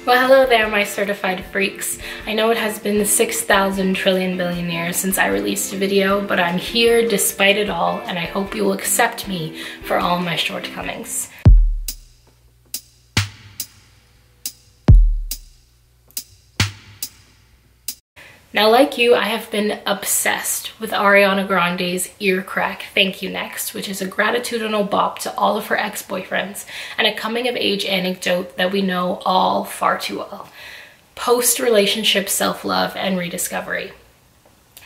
Well, hello there, my certified freaks. I know it has been 6,000 trillion billion years since I released a video, but I'm here despite it all, and I hope you will accept me for all my shortcomings. Now, like you, I have been obsessed with Ariana Grande's Ear Crack Thank You Next, which is a gratitudinal bop to all of her ex-boyfriends and a coming-of-age anecdote that we know all far too well. Post-relationship self-love and rediscovery.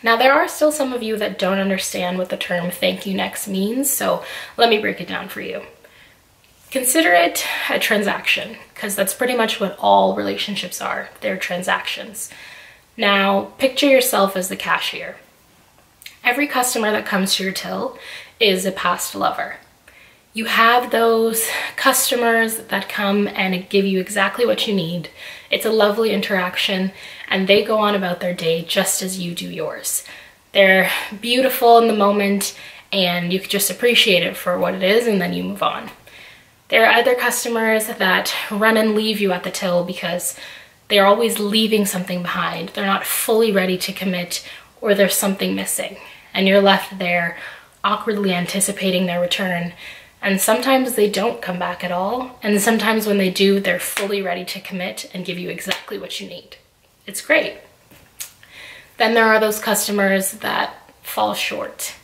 Now, there are still some of you that don't understand what the term Thank You Next means, so let me break it down for you. Consider it a transaction, because that's pretty much what all relationships are. They're transactions. Now, picture yourself as the cashier. Every customer that comes to your till is a past lover. You have those customers that come and give you exactly what you need. It's a lovely interaction, and they go on about their day just as you do yours. They're beautiful in the moment, and you can just appreciate it for what it is, and then you move on. There are other customers that run and leave you at the till because they're always leaving something behind. They're not fully ready to commit, or there's something missing. And you're left there awkwardly anticipating their return. And sometimes they don't come back at all. And sometimes when they do, they're fully ready to commit and give you exactly what you need. It's great. Then there are those customers that fall short.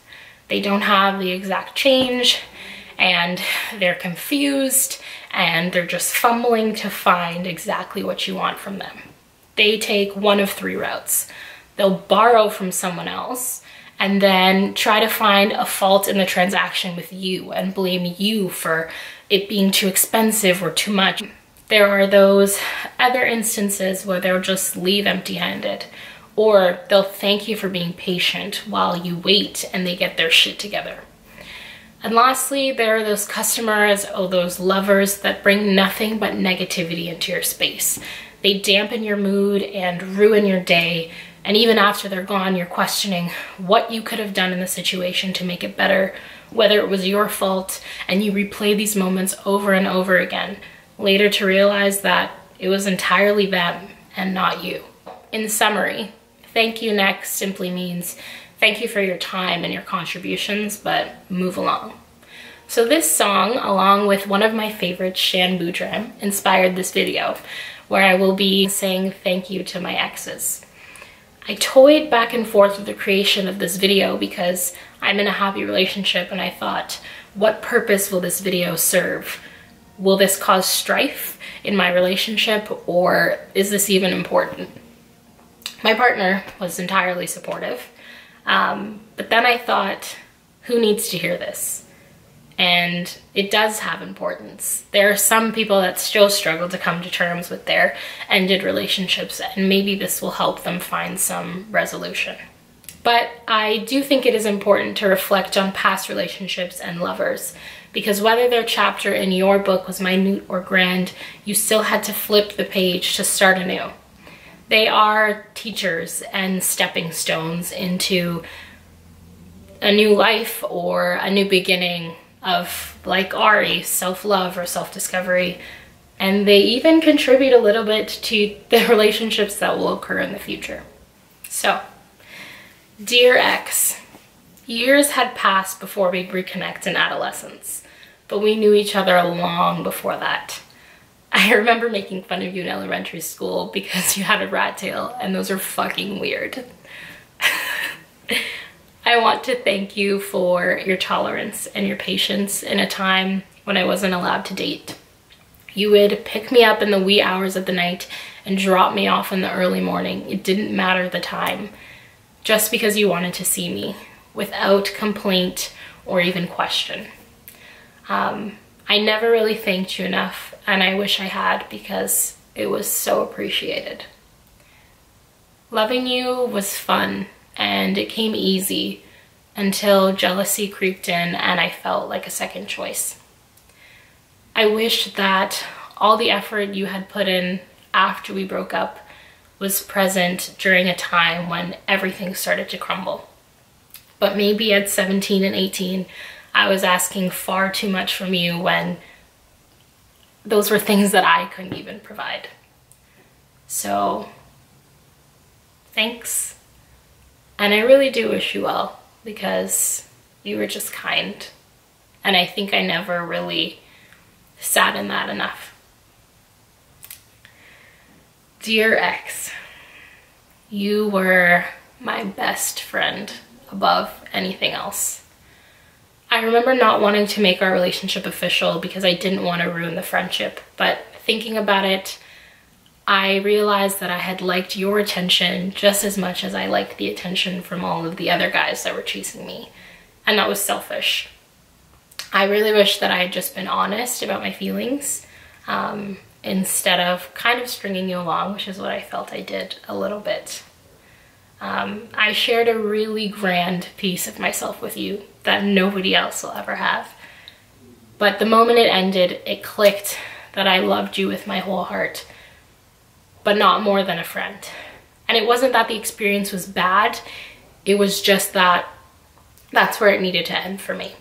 They don't have the exact change, and they're confused, and they're just fumbling to find exactly what you want from them. They take one of three routes. They'll borrow from someone else and then try to find a fault in the transaction with you and blame you for it being too expensive or too much. There are those other instances where they'll just leave empty-handed, or they'll thank you for being patient while you wait and they get their shit together. And lastly, there are those customers or those lovers that bring nothing but negativity into your space. They dampen your mood and ruin your day. And even after they're gone, you're questioning what you could have done in the situation to make it better, whether it was your fault, and you replay these moments over and over again, later to realize that it was entirely them and not you. In summary, Thank You Next simply means thank you for your time and your contributions, but move along. So this song, along with one of my favorites, Shan Boodram, inspired this video, where I will be saying thank you to my exes. I toyed back and forth with the creation of this video because I'm in a happy relationship, and I thought, what purpose will this video serve? Will this cause strife in my relationship, or is this even important? My partner was entirely supportive. But then I thought, who needs to hear this? And it does have importance. There are some people that still struggle to come to terms with their ended relationships, and maybe this will help them find some resolution. But I do think it is important to reflect on past relationships and lovers, because whether their chapter in your book was minute or grand, you still had to flip the page to start anew. They are teachers and stepping stones into a new life or a new beginning of, like Ari, self-love or self-discovery. And they even contribute a little bit to the relationships that will occur in the future. So, dear ex, years had passed before we'd reconnect in adolescence, but we knew each other long before that. I remember making fun of you in elementary school because you had a rat tail, and those are fucking weird. I want to thank you for your tolerance and your patience in a time when I wasn't allowed to date. You would pick me up in the wee hours of the night and drop me off in the early morning. It didn't matter the time, just because you wanted to see me, without complaint or even question. I never really thanked you enough, and I wish I had, because it was so appreciated. Loving you was fun, and it came easy until jealousy creeped in and I felt like a second choice. I wish that all the effort you had put in after we broke up was present during a time when everything started to crumble. But maybe at 17 and 18, I was asking far too much from you when those were things that I couldn't even provide. So thanks. And I really do wish you well, because you were just kind. And I think I never really sat in that enough. Dear ex, you were my best friend above anything else. I remember not wanting to make our relationship official because I didn't want to ruin the friendship, but thinking about it, I realized that I had liked your attention just as much as I liked the attention from all of the other guys that were chasing me, and that was selfish. I really wish that I had just been honest about my feelings instead of kind of stringing you along, which is what I felt I did a little bit. I shared a really grand piece of myself with you that nobody else will ever have. But the moment it ended, it clicked that I loved you with my whole heart, but not more than a friend. And it wasn't that the experience was bad, it was just that that's where it needed to end for me.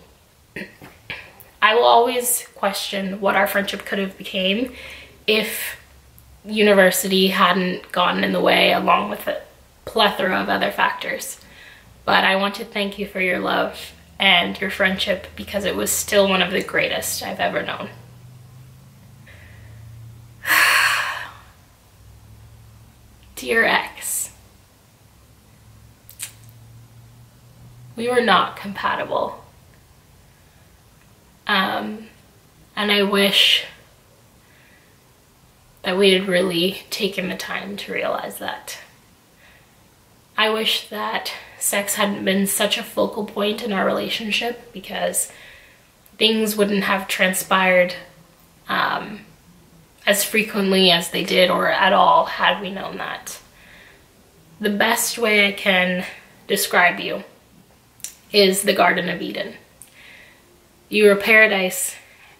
I will always question what our friendship could have became if university hadn't gotten in the way, along with a plethora of other factors. But I want to thank you for your love and your friendship, because it was still one of the greatest I've ever known. Dear ex, we were not compatible. And I wish that we had really taken the time to realize that. I wish that sex hadn't been such a focal point in our relationship, because things wouldn't have transpired as frequently as they did, or at all, had we known that. The best way I can describe you is the Garden of Eden. You were paradise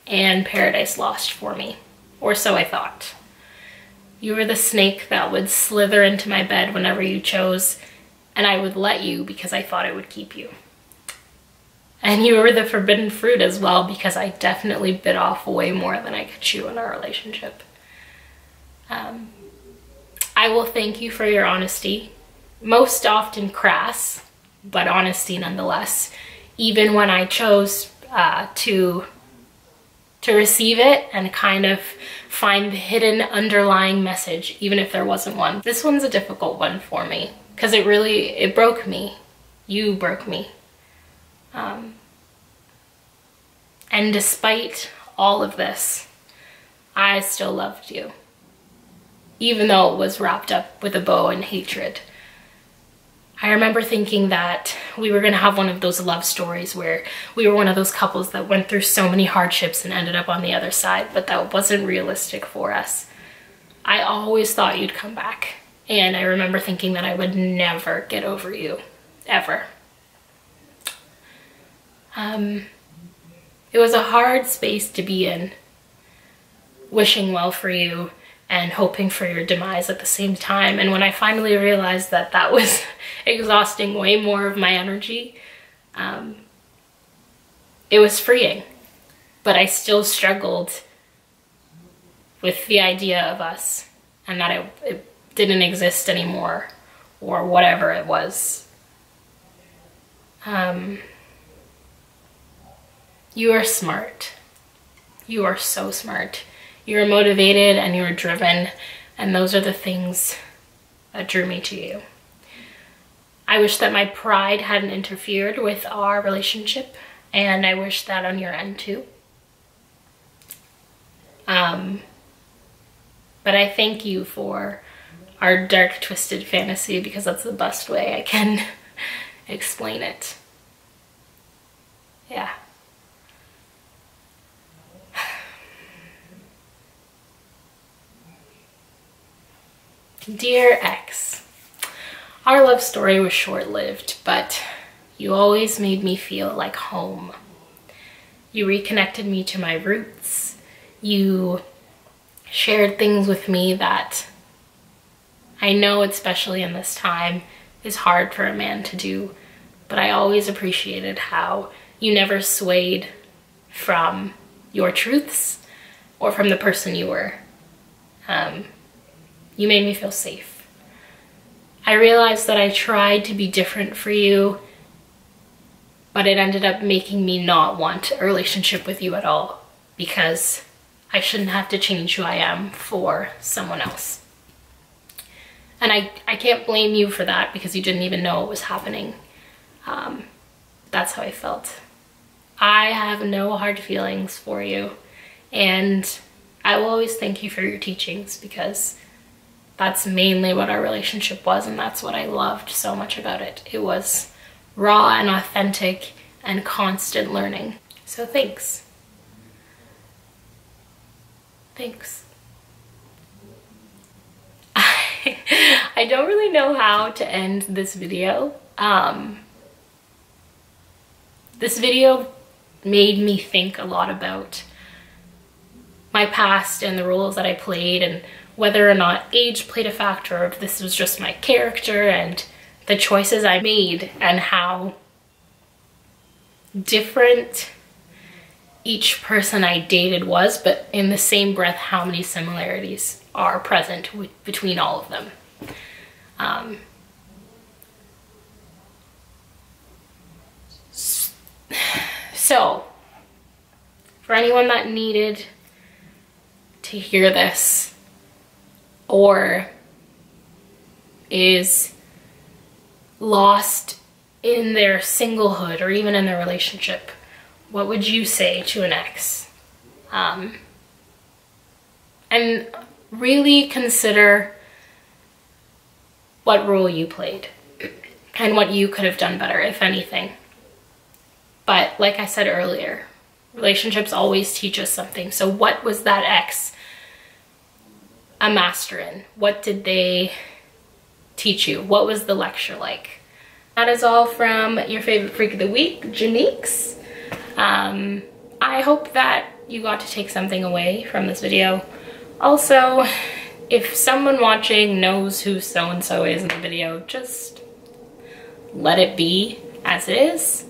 and paradise lost for me, or so I thought. You were the snake that would slither into my bed whenever you chose, and I would let you because I thought it would keep you. And you were the forbidden fruit as well, because I definitely bit off way more than I could chew in our relationship. I will thank you for your honesty, most often crass, but honesty nonetheless, even when I chose to receive it and kind of find the hidden underlying message, even if there wasn't one. This one's a difficult one for me, because it broke me. You broke me. And despite all of this, I still loved you, even though it was wrapped up with a bow and hatred. I remember thinking that we were gonna have one of those love stories where we were one of those couples that went through so many hardships and ended up on the other side, but that wasn't realistic for us. I always thought you'd come back, and I remember thinking that I would never get over you, ever. It was a hard space to be in, wishing well for you and hoping for your demise at the same time. And when I finally realized that that was exhausting way more of my energy, it was freeing. But I still struggled with the idea of us, and that it didn't exist anymore, or whatever it was. You are smart. You are so smart. You're motivated and you're driven, and those are the things that drew me to you. I wish that my pride hadn't interfered with our relationship, and I wish that on your end too. But I thank you for our dark, twisted fantasy, because that's the best way I can explain it. Yeah. Dear ex, our love story was short-lived, but you always made me feel like home. You reconnected me to my roots. You shared things with me that I know, especially in this time, is hard for a man to do, but I always appreciated how you never swayed from your truths or from the person you were. You made me feel safe. I realized that I tried to be different for you, but it ended up making me not want a relationship with you at all, because I shouldn't have to change who I am for someone else. And I can't blame you for that, because you didn't even know it was happening. That's how I felt. I have no hard feelings for you, and I will always thank you for your teachings, because that's mainly what our relationship was, and that's what I loved so much about it. It was raw and authentic and constant learning. So thanks. Thanks. I don't really know how to end this video. This video made me think a lot about my past and the roles that I played, and whether or not age played a factor, or if this was just my character and the choices I made, and how different each person I dated was, but in the same breath, how many similarities are present between all of them. So, for anyone that needed to hear this, or is lost in their singlehood or even in their relationship, what would you say to an ex? And really consider what role you played and what you could have done better, if anything. But like I said earlier, relationships always teach us something. So what was that ex a master in? What did they teach you? What was the lecture like? That is all from your favorite freak of the week, Janiques. I hope that you got to take something away from this video. Also, if someone watching knows who so-and-so is in the video, just let it be as it is.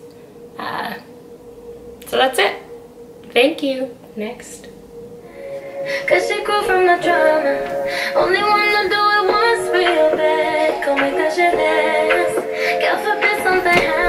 So that's it. Thank you. Next. Cause she grew from the drama. Only wanna do it once real bad. Come make that shit last. God forbid something happens.